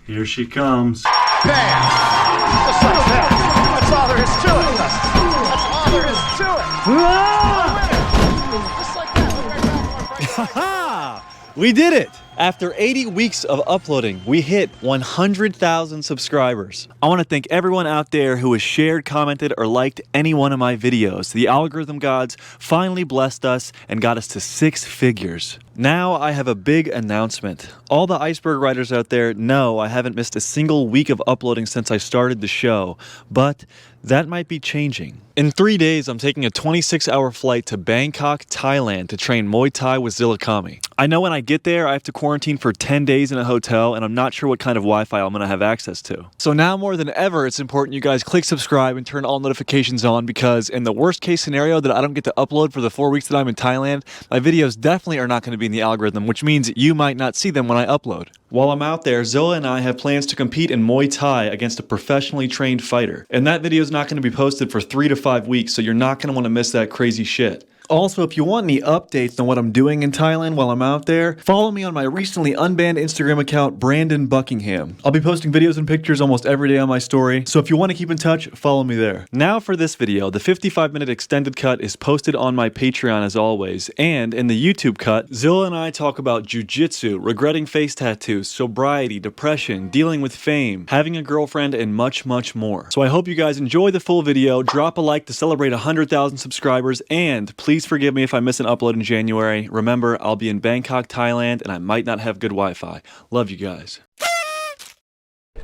Here she comes. Bam! Just like that. That's all there is to it. That's all there is to it. Just like that. We did it! After 80 weeks of uploading, we hit 100,000 subscribers. I want to thank everyone out there who has shared, commented, or liked any one of my videos. The algorithm gods finally blessed us and got us to 6 figures. Now I have a big announcement. All the iceberg riders out there know I haven't missed a single week of uploading since I started the show, but that might be changing. In 3 days, I'm taking a 26-hour flight to Bangkok, Thailand to train Muay Thai with ZillaKami. I know when I get there, I have to quarantine for 10 days in a hotel, and I'm not sure what kind of Wi-Fi I'm gonna have access to. So now more than ever, it's important you guys click subscribe and turn all notifications on, because in the worst case scenario that I don't get to upload for the 4 weeks that I'm in Thailand, my videos definitely are not gonna be in the algorithm, which means you might not see them when I upload. While I'm out there, Zilla and I have plans to compete in Muay Thai against a professionally trained fighter. And that video is not going to be posted for 3 to 5 weeks, so you're not going to want to miss that crazy shit. Also, if you want any updates on what I'm doing in Thailand while I'm out there, follow me on my recently unbanned Instagram account, Brandon Buckingham. I'll be posting videos and pictures almost every day on my story, so if you want to keep in touch, follow me there. Now for this video, the 55-minute extended cut is posted on my Patreon as always, and in the YouTube cut, Zilla and I talk about jujitsu, regretting face tattoos, sobriety, depression, dealing with fame, having a girlfriend, and much, much more. So I hope you guys enjoy the full video, drop a like to celebrate 100,000 subscribers, and please forgive me if I miss an upload in January. Remember, I'll be in Bangkok, Thailand, and I might not have good Wi-Fi. Love you guys.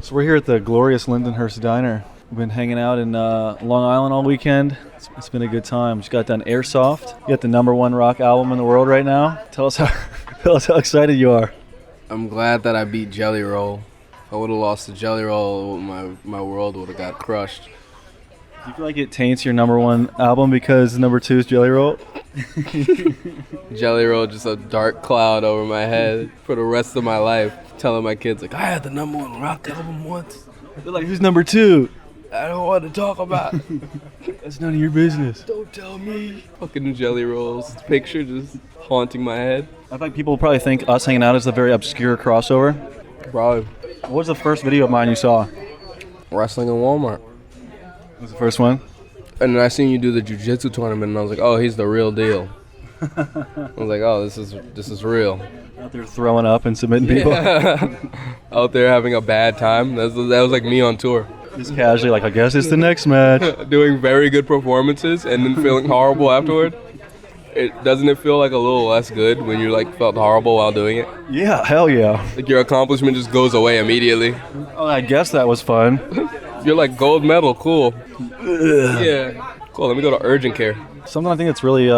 So we're here at the glorious Lindenhurst Diner. We've been hanging out in Long Island all weekend. It's been a good time. Just got done Airsoft. You got the #1 rock album in the world right now. Tell us how excited you are. I'm glad that I beat Jelly Roll. If I would have lost to Jelly Roll, my world would have got crushed. Do you feel like it taints your #1 album because #2 is Jelly Roll? Jelly Roll, just a dark cloud over my head for the rest of my life. Telling my kids, like, I had the #1 rock album once. They're like, who's #2? I don't want to talk about it. That's none of your business. Don't tell me. Fucking Jelly Roll's picture just haunting my head. I think people probably think us hanging out is a very obscure crossover. Probably. What was the first video of mine you saw? Wrestling in Walmart. What was the first one? And then I seen you do the jiu-jitsu tournament, and I was like, oh, he's the real deal. I was like, oh, this is real. Out there throwing up and submitting people. Out there having a bad time. That was like me on tour. Just casually, like, I guess it's the next match. Doing very good performances and then feeling horrible afterward. Doesn't it feel like a little less good when you like felt horrible while doing it? Yeah, hell yeah. Like your accomplishment just goes away immediately. Oh, I guess that was fun. You're like gold medal, cool. Yeah, cool. Let me go to urgent care. Something I think that's really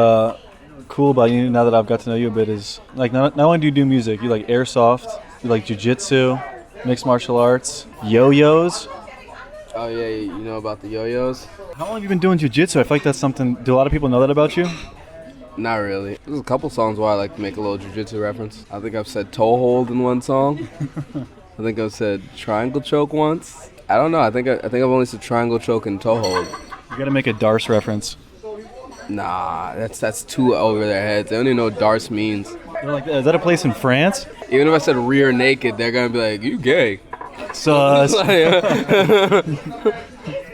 cool about you now that I've got to know you a bit is like not only do you do music, you like airsoft, you like jiu-jitsu, mixed martial arts, yo-yos. Oh yeah, you know about the yo-yos? How long have you been doing jiu-jitsu? I feel like that's something. Do a lot of people know that about you? Not really. There's a couple songs where I like to make a little jiu-jitsu reference. I think I've said toe hold in one song. I think I've said triangle choke once. I don't know. I think I've only said triangle choke and toe hold. You gotta make a Darce reference. Nah, that's too over their heads. They don't even know what Darce means. They're like, is that a place in France? Even if I said rear naked, they're gonna be like, you gay. Sus.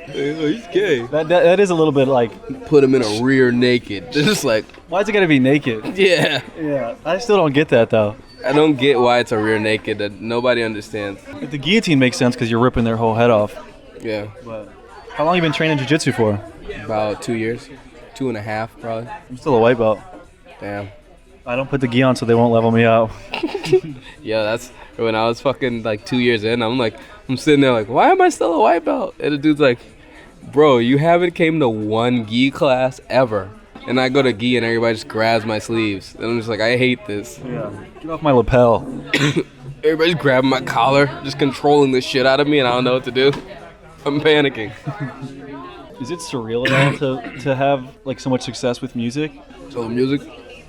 He's gay. That is a little bit like... Put him in a rear naked. They're just like... Why's it gotta be naked? Yeah. Yeah. I still don't get that though. I don't get why it's a rear naked. That nobody understands. But the guillotine makes sense because you're ripping their whole head off. Yeah. But how long have you been training jiu-jitsu for? About 2 years. 2.5 probably. I'm still a white belt. Damn. I don't put the gi on so they won't level me out. Yeah, that's when I was fucking like 2 years in. I'm sitting there like, why am I still a white belt? And the dude's like, bro, you haven't came to one gi class ever. And I go to gi and everybody just grabs my sleeves. And I'm just like, I hate this. Yeah. Get off my lapel. Everybody's grabbing my collar, just controlling the shit out of me, and I don't know what to do. I'm panicking. Is it surreal at all to have like so much success with music? So the music,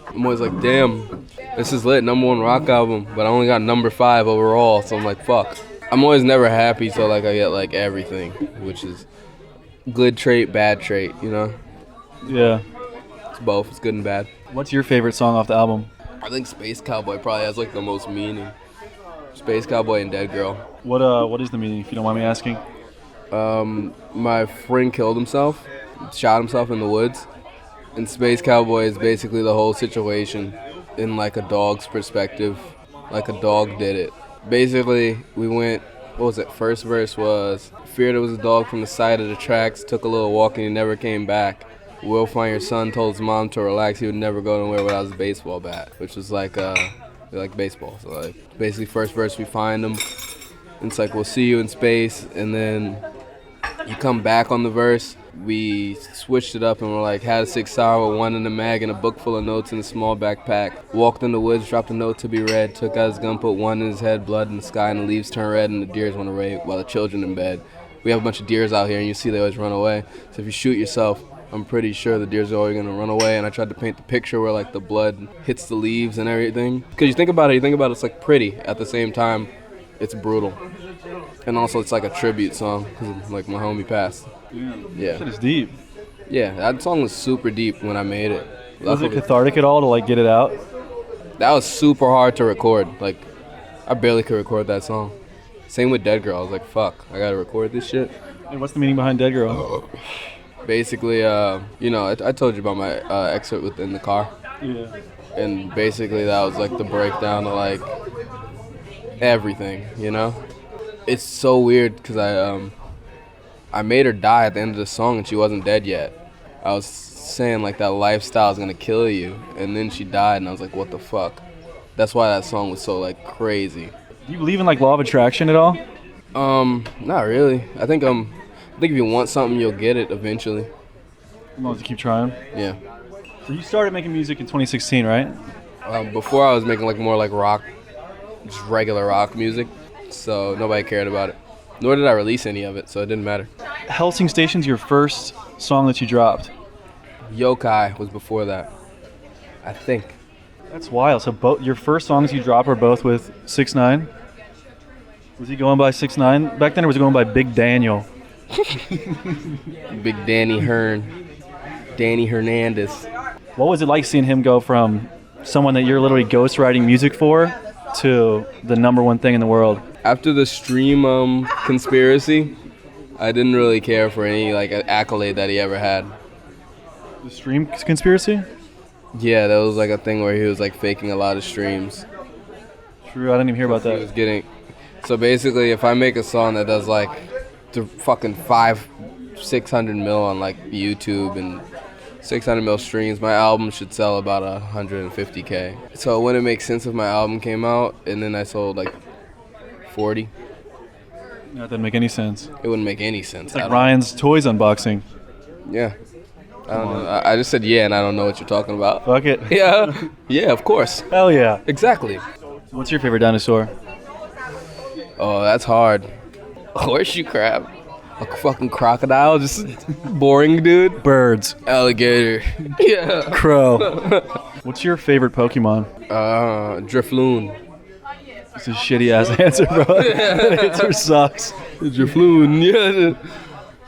I'm always like, damn, this is lit, #1 rock album, but I only got #5 overall, so I'm like, fuck. I'm always never happy till like I get like everything, which is good trait, bad trait, you know? Yeah. It's both, it's good and bad. What's your favorite song off the album? I think Space Cowboy probably has like the most meaning. Space Cowboy and Dead Girl. What is the meaning, if you don't mind me asking? My friend killed himself, shot himself in the woods. And Space Cowboy is basically the whole situation in like a dog's perspective, like a dog did it. Basically, we went, what was it, first verse was, feared it was a dog from the side of the tracks, took a little walk and he never came back. Will find your son, told his mom to relax, he would never go nowhere without his baseball bat, which was like baseball. So like basically first verse we find him, and it's like we'll see you in space, and then you come back on the verse. We switched it up and we're like, had a 6 hour, one in the mag and a book full of notes in a small backpack. Walked in the woods, dropped a note to be read, took out his gun, put one in his head, blood in the sky and the leaves turn red and the deers went away while the children in bed. We have a bunch of deers out here and you see they always run away. So if you shoot yourself, I'm pretty sure the deers are always gonna run away. And I tried to paint the picture where like the blood hits the leaves and everything. Cause you think about it, it's like pretty. At the same time, it's brutal. And also it's like a tribute song, cause like my homie passed. Yeah. That is deep. Yeah, that song was super deep when I made it. Was it cathartic at all to like get it out? That was super hard to record. Like, I barely could record that song. Same with Dead Girl. I was like, fuck, I gotta record this shit. And what's the meaning behind Dead Girl? Basically, I told you about my excerpt within the car. Yeah. And basically that was like the breakdown of like everything, you know? It's so weird because I made her die at the end of the song and she wasn't dead yet. I was saying like that lifestyle is gonna kill you, and then she died and I was like, what the fuck? That's why that song was so like crazy. Do you believe in like law of attraction at all? Not really. I think if you want something, you'll get it eventually. You want to keep trying? Yeah. So you started making music in 2016, right? Before I was making like more like rock, just regular rock music, so nobody cared about it. Nor did I release any of it, so it didn't matter. Helsing Station's your first song that you dropped. Yokai was before that, I think. That's wild. So both your first songs you dropped were both with 6ix9ine? Was he going by 6ix9ine back then, or was he going by Big Daniel? Big Danny Hearn. Danny Hernandez. What was it like seeing him go from someone that you're literally ghostwriting music for to the number one thing in the world? After the stream conspiracy, I didn't really care for any like accolade that he ever had. The stream conspiracy? Yeah, that was like a thing where he was like faking a lot of streams. True, I didn't even hear about He that. was getting. So basically, if I make a song that does like the fucking 600 mil on like YouTube and 600 mil streams, my album should sell about 150K. So it wouldn't make sense if my album came out and then I sold like 40. That doesn't make any sense. It wouldn't make any sense. It's like Ryan's Toys unboxing. Yeah. I don't know. I just said yeah, and I don't know what you're talking about. Fuck it. Yeah. Yeah, of course. Hell yeah. Exactly. What's your favorite dinosaur? Oh, that's hard. Horseshoe crab. A fucking crocodile, just boring, dude. Birds. Alligator. Yeah. Crow. What's your favorite Pokemon? Drifloon. It's a shitty ass answer, bro. That answer sucks. Drifloon, yeah.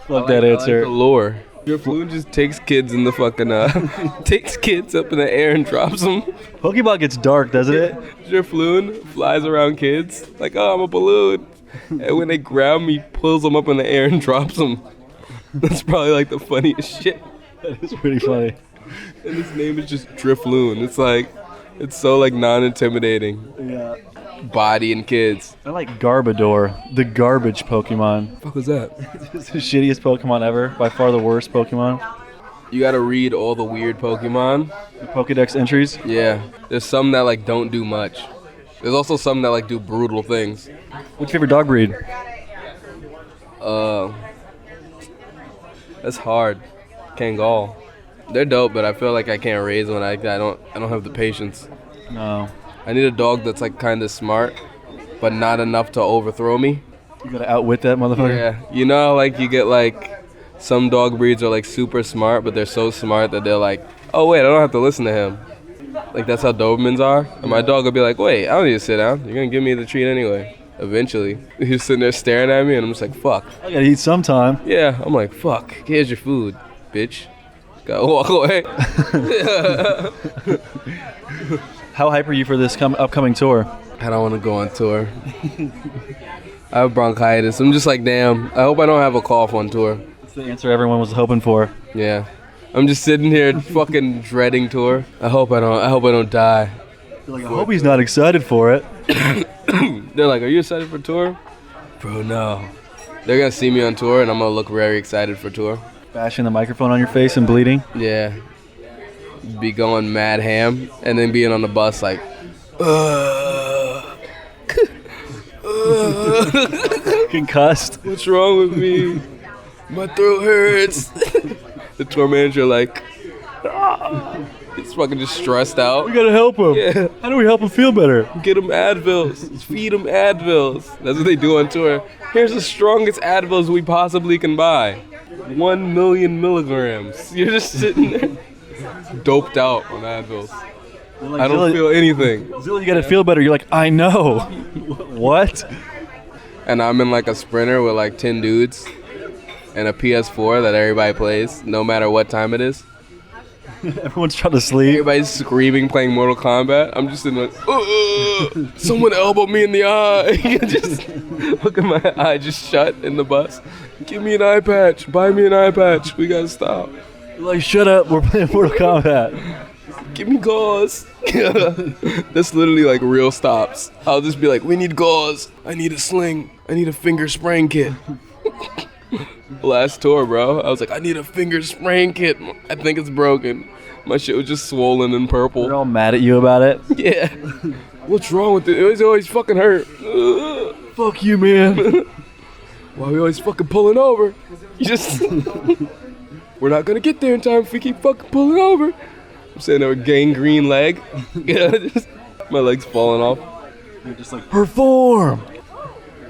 Love that answer. I like the lore. Drifloon just takes kids in the fucking, takes kids up in the air and drops them. Pokemon gets dark, doesn't it? Drifloon flies around kids like, oh, I'm a balloon. And when they grab him, he pulls them up in the air and drops them. That's probably like the funniest shit. That is pretty funny. And his name is just Drifloon. It's like, it's so like non-intimidating. Yeah. Body and kids. I like Garbodor, the garbage Pokemon. What the fuck was that? It's the shittiest Pokemon ever. By far the worst Pokemon. You gotta read all the weird Pokemon. The Pokedex entries. Yeah. There's some that like don't do much. There's also some that like do brutal things. What's your favorite dog breed? That's hard. Kangal. They're dope, but I feel like I can't raise one. I don't have the patience. No. I need a dog that's like kind of smart, but not enough to overthrow me. You gotta outwit that motherfucker? Yeah. You know, like you get like some dog breeds are like super smart, but they're so smart that they're like, oh wait, I don't have to listen to him. Like that's how Dobermans are. And my dog will be like, wait, I don't need to sit down. You're gonna give me the treat anyway. Eventually. He's sitting there staring at me and I'm just like, fuck. I gotta eat sometime. Yeah, I'm like, fuck, here's your food, bitch. Gotta walk away. How hype are you for this upcoming tour? I don't want to go on tour. I have bronchitis. I'm just like, damn, I hope I don't have a cough on tour. That's the answer everyone was hoping for. Yeah. I'm just sitting here fucking dreading tour. I hope I don't die. Like, I hope he's not excited for it. They're like, are you excited for tour? Bro, no. They're gonna see me on tour and I'm gonna look very excited for tour. Bashing the microphone on your face and bleeding. Yeah. Be going mad ham and then being on the bus like, Concussed. what's wrong with me? My throat hurts. The tour manager like, he's fucking just stressed out. We gotta help him. Yeah. How do we help him feel better? Get him Advils. Feed him Advils. That's what they do on tour. Here's the strongest Advils we possibly can buy. 1 million milligrams. You're just sitting there, doped out on Advils. Like, I don't feel anything. Zilla, you gotta feel better. You're like, I know. What? And I'm in like a sprinter with like 10 dudes and a PS4 that everybody plays, no matter what time it is. Everyone's trying to sleep. Everybody's screaming, playing Mortal Kombat. I'm just in like, someone elbowed me in the eye. Just look at my eye just shut in the bus. Give me an eye patch. Buy me an eye patch. We gotta stop. You're like, shut up. We're playing Mortal Kombat. Give me gauze. That's literally like real stops. I'll just be like, we need gauze. I need a sling. I need a finger spraying kit. Last tour, bro. I was like, I need a finger spraying kit. I think it's broken. My shit was just swollen and purple. They're all mad at you about it. Yeah. What's wrong with it? It always fucking hurt. Fuck you, man. Why are we always fucking pulling over? You just... We're not gonna get there in time if we keep fucking pulling over. I'm saying a gangrene leg. Yeah, just, my leg's falling off. You're just like, perform.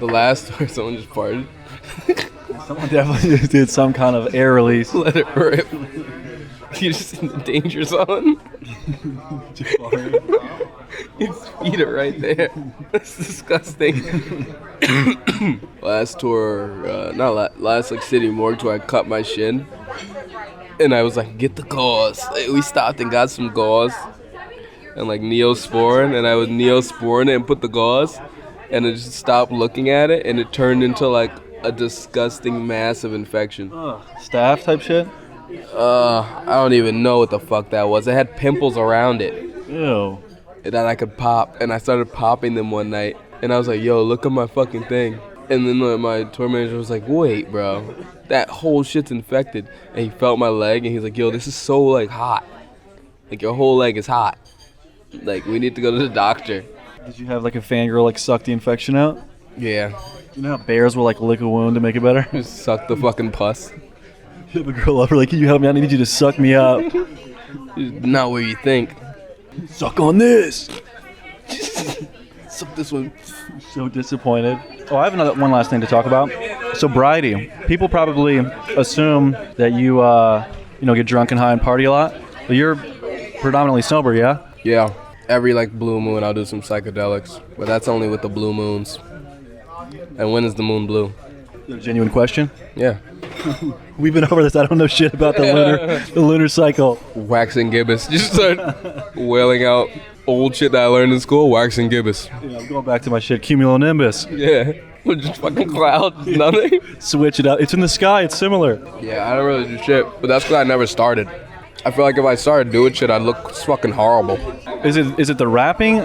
The last tour, someone just farted. Someone definitely just did some kind of air release. Let it rip. You're just in the danger zone. His feet are right there. That's disgusting. Last tour, last like city morgue tour, I cut my shin. And I was like, get the gauze. We stopped and got some gauze. And like Neosporin. And I was Neosporin it and put the gauze. And I just stopped looking at it. And it turned into like a disgusting massive infection. Staph type shit? I don't even know what the fuck that was. It had pimples around it. Ew. That I could pop. And I started popping them one night. And I was like, yo, look at my fucking thing. And then my tour manager was like, wait, bro. That whole shit's infected. And he felt my leg and he's like, yo, this is so like hot. Like your whole leg is hot. Like we need to go to the doctor. Did you have like a fangirl like suck the infection out? Yeah. You know how bears will like lick a wound to make it better? Just suck the fucking pus. You have a girl over like, can you help me? I need you to suck me up. Not what you think. Suck on this. Suck this one. So disappointed. Oh, I have one last thing to talk about. Sobriety. People probably assume that you get drunk and high and party a lot, but you're predominantly sober, yeah? Yeah. Every like blue moon I'll do some psychedelics, but that's only with the blue moons. And when is the moon blue? Is that a genuine question? Yeah. We've been over this. I don't know shit about the lunar cycle. Waxing gibbous. Just start wailing out old shit that I learned in school. Waxing gibbous. Yeah, I'm going back to my shit. Cumulonimbus. Yeah. Just fucking clouds. Nothing. Switch it up. It's in the sky. It's similar. Yeah, I don't really do shit, but that's because I never started. I feel like if I started doing shit, I'd look fucking horrible. Is it the rapping,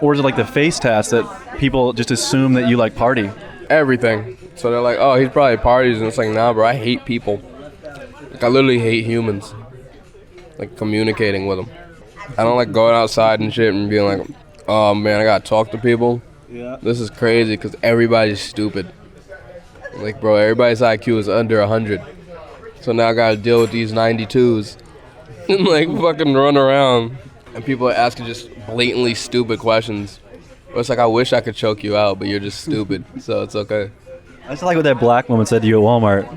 or is it like the face tats that people just assume that you like party? Everything. So they're like, oh, he's probably parties, and it's like, nah, bro, I hate people. Like I literally hate humans. Like communicating with them. I don't like going outside and shit and being like, oh man, I gotta talk to people. Yeah. This is crazy because everybody's stupid. Like, bro, everybody's IQ is under 100. So now I gotta deal with these 92s. And like fucking run around. And people are asking just blatantly stupid questions. Or it's like, I wish I could choke you out, but you're just stupid. So it's okay. I just like what that black woman said to you at Walmart.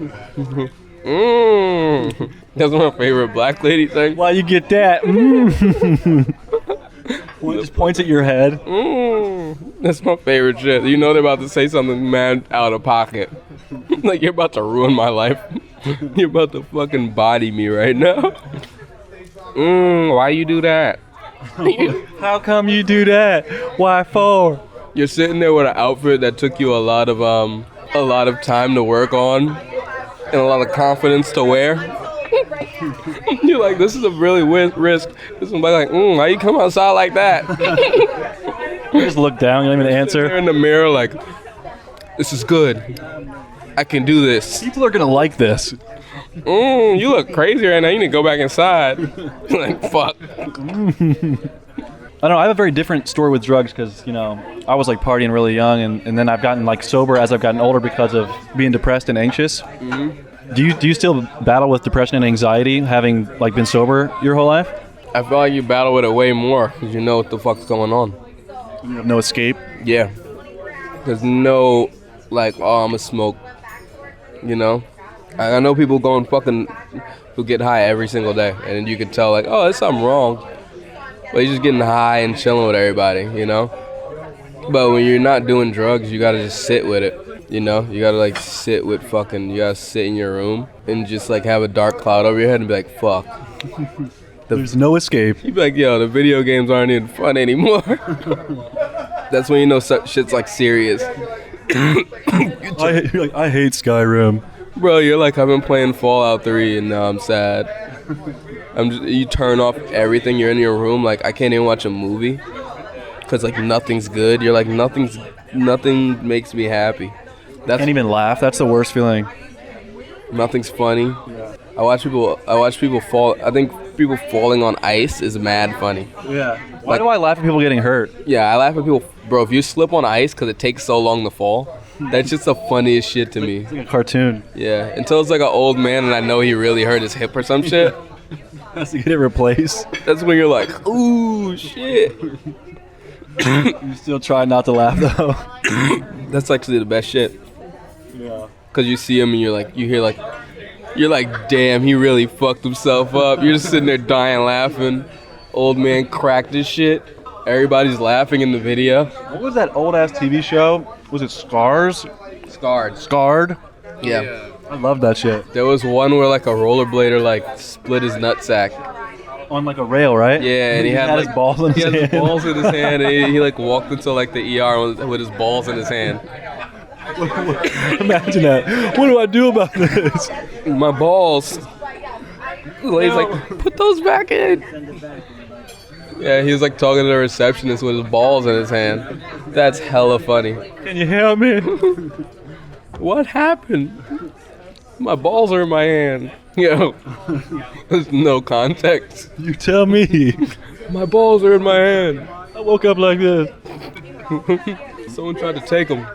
That's my favorite black lady thing. Why you get that? Just points at your head. That's my favorite shit. You know they're about to say something mad out of pocket. Like you're about to ruin my life. You're about to fucking body me right now. Why you do that? How come you do that? Why for? You're sitting there with an outfit that took you a lot of time to work on and a lot of confidence to wear. You're like, this is a really risk. This is like, why you come outside like that? You just look down, you don't even answer. You're in the mirror like, this is good. I can do this. People are gonna like this. You look crazy right now. You need to go back inside. Like, fuck. I don't know, I have a very different story with drugs because, you know, I was like partying really young and then I've gotten like sober as I've gotten older because of being depressed and anxious. Mm-hmm. Do you still battle with depression and anxiety having like been sober your whole life? I feel like you battle with it way more because you know what the fuck's going on. You have no escape? Yeah. There's no, like, oh, I'm gonna smoke, you know? I know people who get high every single day and you can tell like, oh, there's something wrong. But you're just getting high and chilling with everybody, you know? But when you're not doing drugs, you gotta just sit with it, you know? You gotta like you gotta sit in your room and just like have a dark cloud over your head and be like, fuck. There's no escape. You'd be like, yo, the video games aren't even fun anymore. That's when you know shit's like serious. I hate Skyrim. Bro, you're like, I've been playing Fallout 3 and now I'm sad. You turn off everything. You're in your room. Like, I can't even watch a movie because like nothing's good. You're like, nothing makes me happy. Can't even laugh. That's the worst feeling. Nothing's funny. Yeah. I watch people fall. I think people falling on ice is mad funny. Yeah. Why do I laugh at people getting hurt? Yeah, I laugh at people. Bro, if you slip on ice because it takes so long to fall, that's just the funniest shit to me. It's like a cartoon. Yeah, until it's like an old man and I know he really hurt his hip or some shit. Has to get it replaced. That's when you're like, ooh, shit. You still try not to laugh though. That's actually the best shit. Yeah. Cause you see him and you're like, damn, he really fucked himself up. You're just sitting there dying laughing. Old man cracked his shit. Everybody's laughing in the video. What was that old ass TV show? Was it Scars? Scarred? Yeah. I love that shit. There was one where like a rollerblader like split his nutsack. On like a rail, right? Yeah, and he had like, his balls in his hand. He had his balls in his hand, and he like walked into like the ER with his balls in his hand. Imagine that. What do I do about this? My balls. The lady's like, put those back in. Yeah, he was like talking to the receptionist with his balls in his hand. That's hella funny. Can you help me? What happened? My balls are in my hand. Yo, there's no context. You tell me. My balls are in my hand. I woke up like this. Someone tried to take them.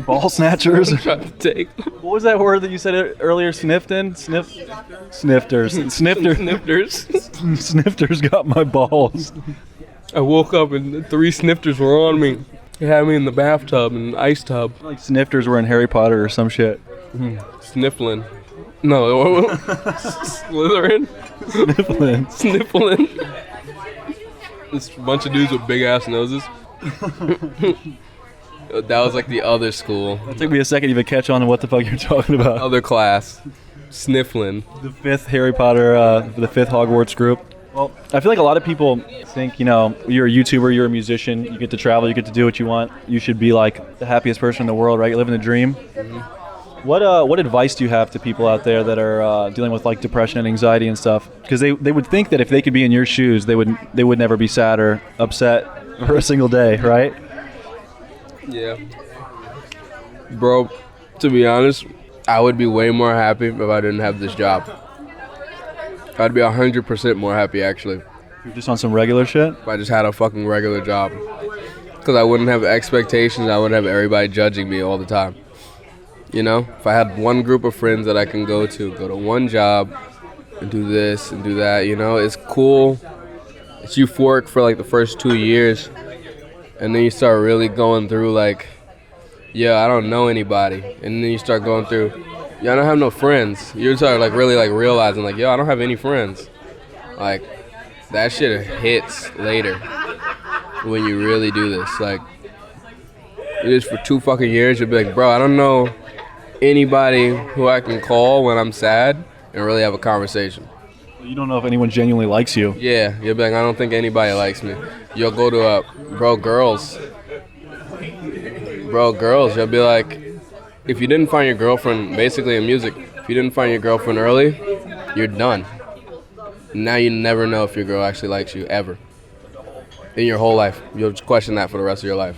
Ball snatchers. Tried to take them. What was that word that you said earlier? Snifters. Snifters. Snifters got my balls. I woke up and 3 snifters were on me. They had me in the bathtub, in an ice tub. Like snifters were in Harry Potter or some shit. Sniffling. No, Slytherin? Sniffling. This bunch of dudes with big ass noses. That was like the other school. It took me a second to even catch on to what the fuck you're talking about. Other class. Sniffling. The 5th Harry Potter, the 5th Hogwarts group. Well, I feel like a lot of people think, you know, you're a YouTuber, you're a musician, you get to travel, you get to do what you want. You should be like the happiest person in the world, right? You're living the dream. Mm-hmm. What advice do you have to people out there that are dealing with like depression and anxiety and stuff? Because they would think that if they could be in your shoes, they would never be sad or upset for a single day, right? Yeah. Bro, to be honest, I would be way more happy if I didn't have this job. I'd be 100% more happy, actually. You're just on some regular shit? If I just had a fucking regular job. Because I wouldn't have expectations, I wouldn't have everybody judging me all the time. You know? If I had one group of friends that I can go to one job, and do this and do that, you know? It's cool. It's euphoric for like the first 2 years. And then you start really going through like, yeah, I don't know anybody. And then you start going through, yeah, I don't have no friends. You start like really like realizing like, yo, I don't have any friends. Like, that shit hits later when you really do this. Like, it is for 2 fucking years, you'll be like, bro, I don't know anybody who I can call when I'm sad and really have a conversation. You don't know if anyone genuinely likes you. Yeah, you'll be like, I don't think anybody likes me. You'll go to girls. Bro, girls, you'll be like, if you didn't find your girlfriend, basically in music, if you didn't find your girlfriend early, you're done. Now you never know if your girl actually likes you, ever. In your whole life. You'll just question that for the rest of your life.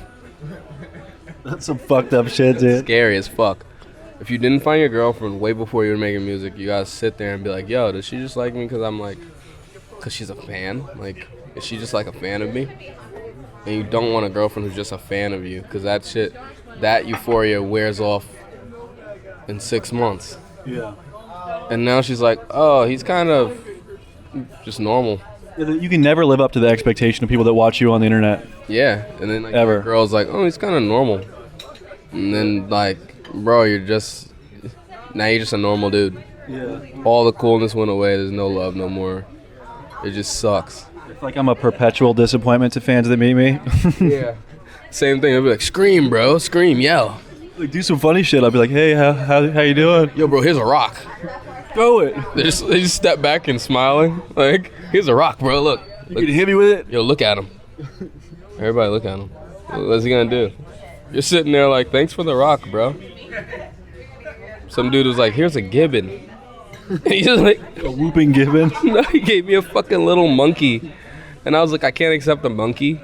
That's some fucked up shit, dude. Scary as fuck. If you didn't find your girlfriend way before you were making music, you gotta sit there and be like, yo, does she just like me because she's a fan? Like, is she just like a fan of me? And you don't want a girlfriend who's just a fan of you, because that euphoria wears off in 6 months. Yeah. And now she's like, oh, he's kind of just normal. You can never live up to the expectation of people that watch you on the internet. Yeah. And then like Ever. your girl's like, oh, he's kind of normal. And then like, bro, you're just a normal dude. Yeah. All the coolness went away. There's no love no more. It just sucks. It's like I'm a perpetual disappointment to fans that meet me. Yeah. Same thing. I'll be like, scream, bro. Scream, yell. Like, do some funny shit. I'll be like, hey, how you doing? Yo, bro, here's a rock. Throw it. They just step back and smiling. Like, here's a rock, bro. Look. You can hit me with it? Yo, look at him. Everybody look at him. What's he gonna do? You're sitting there like, thanks for the rock, bro. Some dude was like, here's a gibbon. He's just like, A whooping gibbon? no, he gave me a fucking little monkey. And I was like, I can't accept a monkey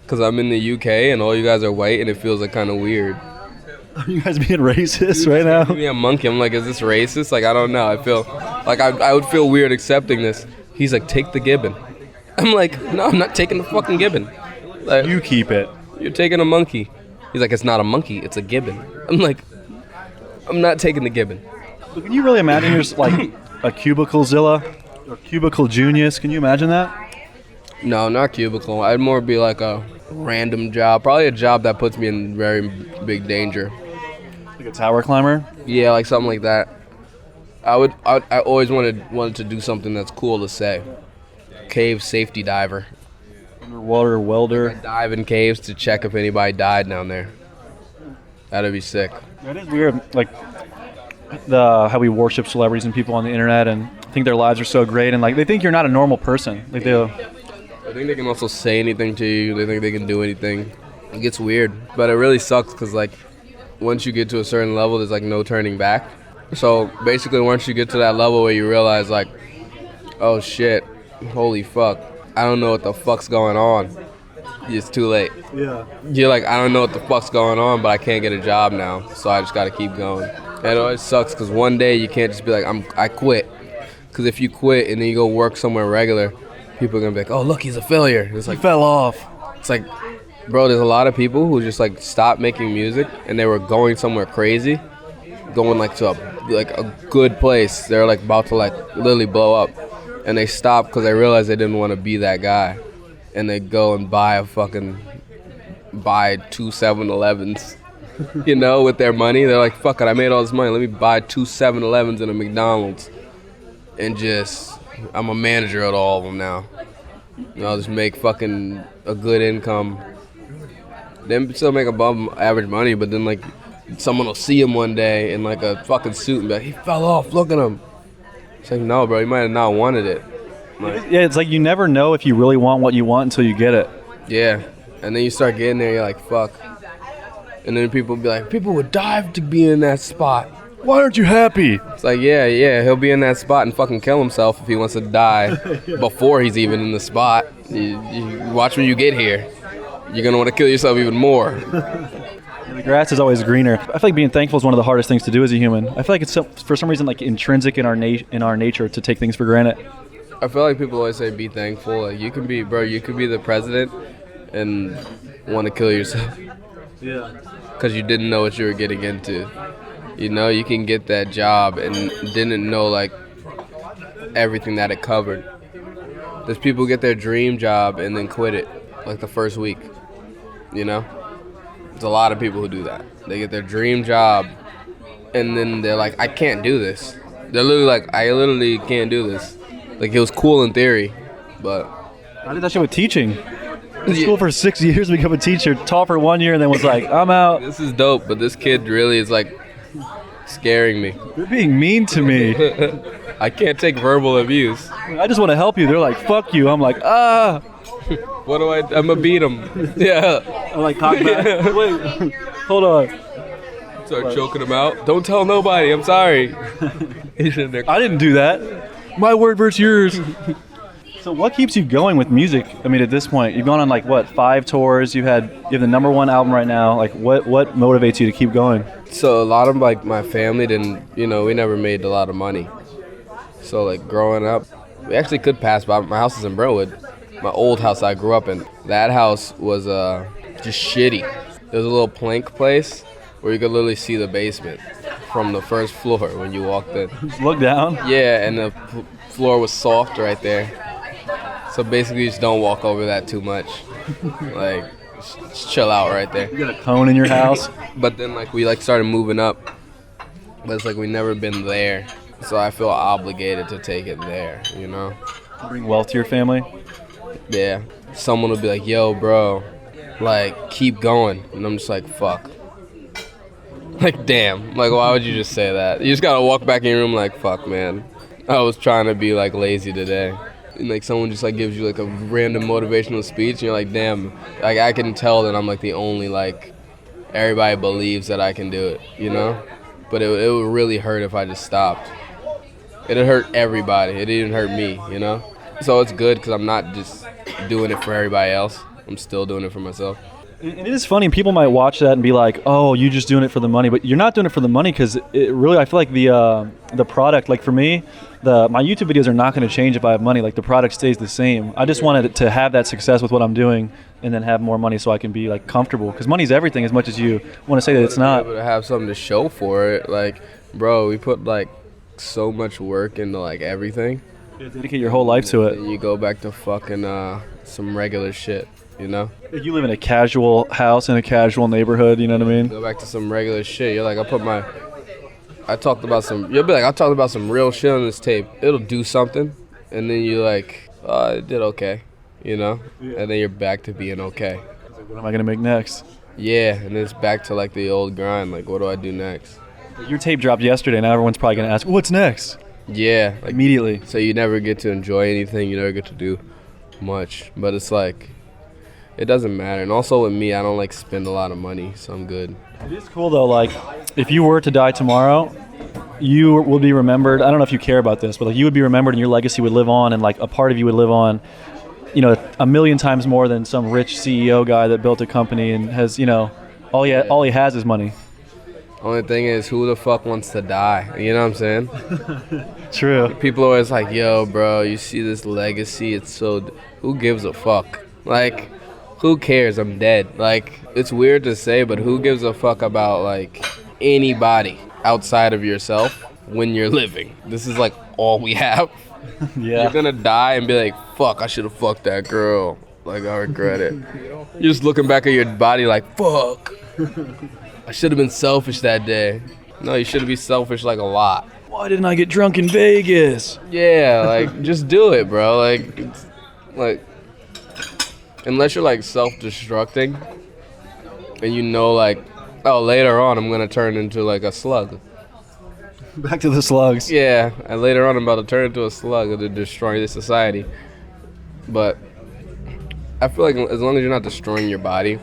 because I'm in the UK and all you guys are white and it feels like kind of weird. Are you guys being racist right now? Give me a monkey. I'm like, is this racist? Like, I don't know. I feel like I would feel weird accepting this. He's like, take the gibbon. I'm like, no, I'm not taking the fucking gibbon. Like, You keep it. you're taking a monkey. He's like, it's not a monkey, it's a gibbon. I'm like, I'm not taking the gibbon. But can you really imagine there's like a cubicle Zilla or cubicle Junius? Can you imagine that? No, not cubicle. I'd more be like a random job. Probably a job that puts me in very big danger. Like a tower climber? Yeah, like something like that. I always wanted to do something that's cool to say. Cave safety diver. Underwater welder. Dive in caves to check if anybody died down there. That'd be sick. That is weird, like how we worship celebrities and people on the internet and think their lives are so great, and like they think you're not a normal person. Like I think they can also say anything to you. They think they can do anything. It gets weird, but it really sucks because like once you get to a certain level, there's like no turning back. So basically, once you get to that level where you realize like, oh shit, holy fuck, I don't know what the fuck's going on. It's too late. Yeah. You're like, I don't know what the fuck's going on, but I can't get a job now, so I just gotta keep going. And it always sucks because one day you can't just be like, I quit. Because if you quit and then you go work somewhere regular, people are gonna be like, oh look, he's a failure. It's like, He fell off. it's like, bro, there's a lot of people who just like stopped making music and they were going somewhere crazy, going like to a good place. They're like about to like literally blow up, and they stopped because they realized they didn't want to be that guy. And they go and buy two 7-Elevens, you know, with their money. They're like, fuck it, I made all this money. Let me buy two 7-Elevens and a McDonald's. And I'm a manager at all of them now. And I'll just make fucking a good income. Then still make above average money, but then like someone will see him one day in like a fucking suit and be like, he fell off, look at him. It's like, no, bro, you might have not wanted it. Yeah, it's like you never know if you really want what you want until you get it. Yeah, and then you start getting there, you're like, fuck. And then people be like, people would die to be in that spot. Why aren't you happy? It's like, yeah, he'll be in that spot and fucking kill himself if he wants to die before he's even in the spot. You watch when you get here. You're going to want to kill yourself even more. The grass is always greener. I feel like being thankful is one of the hardest things to do as a human. I feel like it's for some reason like intrinsic in our nature to take things for granted. I feel like people always say be thankful. Like you can be the president and want to kill yourself. Yeah. Because you didn't know what you were getting into. You know, you can get that job and didn't know like everything that it covered. There's people who get their dream job and then quit it like the first week. You know? There's a lot of people who do that. They get their dream job and then they're like, I can't do this. They're literally like, I literally can't do this. Like, it was cool in theory, but... I did that shit with teaching. In school for 6 years, become a teacher, taught for 1 year, and then was like, I'm out. This is dope, but this kid really is, like, scaring me. You're being mean to me. I can't take verbal abuse. I just want to help you. They're like, fuck you. I'm like, ah. What do I'm gonna beat him. Yeah. I'm like, cock back. Wait, hold on. Start choking him out. Don't tell nobody. I'm sorry. He's in there. I didn't do that. My word versus yours. So what keeps you going with music? I mean, at this point, you've gone on like what, 5 tours? You have the #1 album right now. Like, what motivates you to keep going? So a lot of like my family didn't, we never made a lot of money. So like growing up, we actually could pass by. My house is in Brentwood, my old house I grew up in. That house was just shitty. There was a little plank place where you could literally see the basement from the first floor when you walked in. Look down. Yeah, and the floor was soft right there. So basically, you just don't walk over that too much. Like, just chill out right there. You got a cone in your house. But then, like, we like started moving up. But it's like we never been there. So I feel obligated to take it there, Bring wealth to your family. Yeah. Someone would be like, yo, bro, like, keep going. And I'm just like, fuck. Like, damn. Like, why would you just say that? You just gotta walk back in your room like, fuck, man. I was trying to be, like, lazy today. And, like, someone just, like, gives you, like, a random motivational speech, and you're like, damn. Like, I can tell that I'm, like, the only, like, everybody believes that I can do it, But it would really hurt if I just stopped. It'd hurt everybody. It didn't hurt me, So it's good because I'm not just doing it for everybody else. I'm still doing it for myself. And it is funny. People might watch that and be like, "Oh, you just doing it for the money," but you're not doing it for the money because it really. I feel like the product, like for me, my YouTube videos are not going to change if I have money. Like the product stays the same. I just wanted to have that success with what I'm doing, and then have more money so I can be like comfortable. Because money's everything. As much as you want to say that it's not. Able to have something to show for it, like, bro, we put like so much work into like everything. You dedicate your whole life to it. And you go back to fucking some regular shit. You live in a casual house in a casual neighborhood, you know what I mean? Go back to some regular shit. You're like, I talked about some real shit on this tape. It'll do something, and then you're like, oh, it did okay, and then you're back to being okay. What am I gonna make next? Yeah, and then it's back to like the old grind. Like, what do I do next? Your tape dropped yesterday. Now everyone's probably gonna ask, what's next? Yeah, like, immediately. So you never get to enjoy anything. You never get to do much. But it's like, it doesn't matter. And also with me, I don't like spend a lot of money, so I'm good. It is cool though. Like, if you were to die tomorrow, you will be remembered. I don't know if you care about this, but like you would be remembered, and your legacy would live on, and like a part of you would live on, 1,000,000 times more than some rich CEO guy that built a company and has, all he has is money. Only thing is, who the fuck wants to die? You know what I'm saying? True. People are always like, yo, bro, you see this legacy? It's so... Who gives a fuck? Like, who cares? I'm dead. Like, it's weird to say, but who gives a fuck about, like, anybody outside of yourself when you're living? This is, like, all we have. Yeah. You're gonna die and be like, fuck, I should have fucked that girl. Like, I regret it. You're just looking back at your body like, fuck. I should have been selfish that day. No, you shouldn't be selfish, like, a lot. Why didn't I get drunk in Vegas? Yeah, like, just do it, bro. Like, unless you're, like, self-destructing, and like, oh, later on I'm gonna turn into, like, a slug. Back to the slugs. Yeah, and later on I'm about to turn into a slug to destroy this society. But I feel like as long as you're not destroying your body,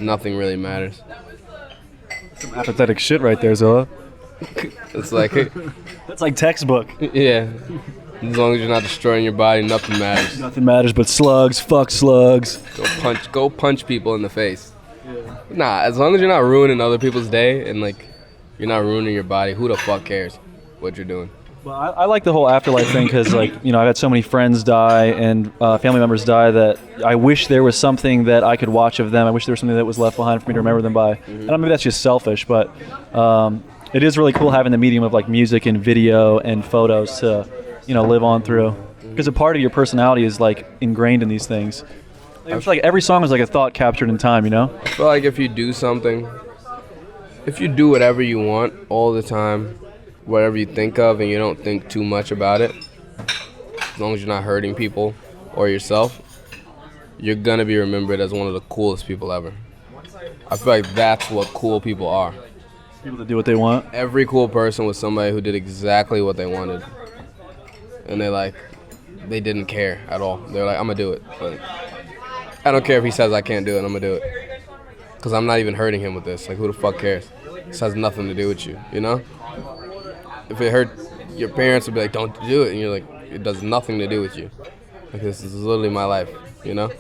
nothing really matters. Some apathetic shit right there, Zilla. It's like... That's like textbook. Yeah. As long as you're not destroying your body, nothing matters. Nothing matters but slugs. Fuck slugs. Go punch people in the face. Yeah. Nah, as long as you're not ruining other people's day and, like, you're not ruining your body, who the fuck cares what you're doing? Well, I like the whole afterlife thing because, like, I've had so many friends die and family members die that I wish there was something that I could watch of them. I wish there was something that was left behind for me to remember them by. Mm-hmm. And maybe that's just selfish, but it is really cool having the medium of, like, music and video and photos to, live on through. Because a part of your personality is, like, ingrained in these things. It's like every song is like a thought captured in time, I feel like if you do something, if you do whatever you want all the time, whatever you think of, and you don't think too much about it, as long as you're not hurting people or yourself, you're gonna be remembered as one of the coolest people ever. I feel like that's what cool people are. People that do what they want. Every cool person was somebody who did exactly what they wanted, and they didn't care at all. They're like, I'm gonna do it. But I don't care if he says I can't do it, I'm gonna do it. Because I'm not even hurting him with this. Like, who the fuck cares? This has nothing to do with you, you know? If it hurt, your parents would be like, don't do it. And you're like, it does nothing to do with you. Like, this is literally my life, you know?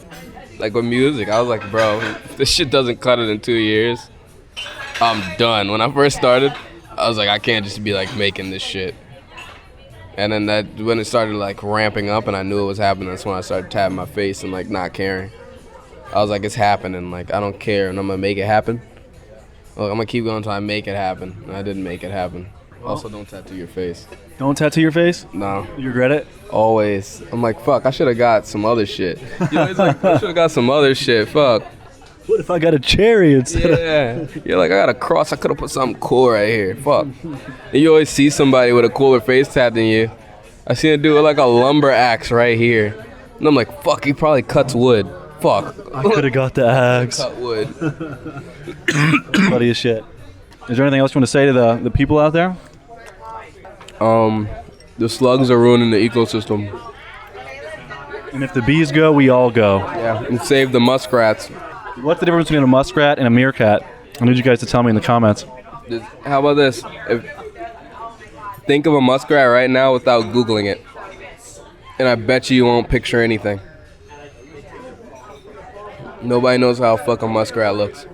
Like, with music, I was like, bro, if this shit doesn't cut it in 2 years, I'm done. When I first started, I was like, I can't just be, like, making this shit. And then when it started, like, ramping up and I knew it was happening, that's when I started tapping my face and, like, not caring. I was like, it's happening. Like, I don't care, and I'm going to make it happen. Look, I'm going to keep going until I make it happen. And I didn't make it happen. Also, don't tattoo your face. Don't tattoo your face? No. You regret it? Always. I'm like, fuck, I should have got some other shit. You know, it's like, I should have got some other shit. Fuck. What if I got a cherry instead of... Yeah. You're like, I got a cross. I could have put something cool right here. Fuck. And you always see somebody with a cooler face tat than you. I seen a dude with like a lumber axe right here. And I'm like, fuck, he probably cuts wood. Fuck. I could have got the axe. Cut wood. Funny as shit. Is there anything else you want to say to the people out there? The slugs are ruining the ecosystem. And if the bees go, we all go. Yeah. And save the muskrats. What's the difference between a muskrat and a meerkat? I need you guys to tell me in the comments. How about this? Think of a muskrat right now without Googling it. And I bet you won't picture anything. Nobody knows how a fucking muskrat looks.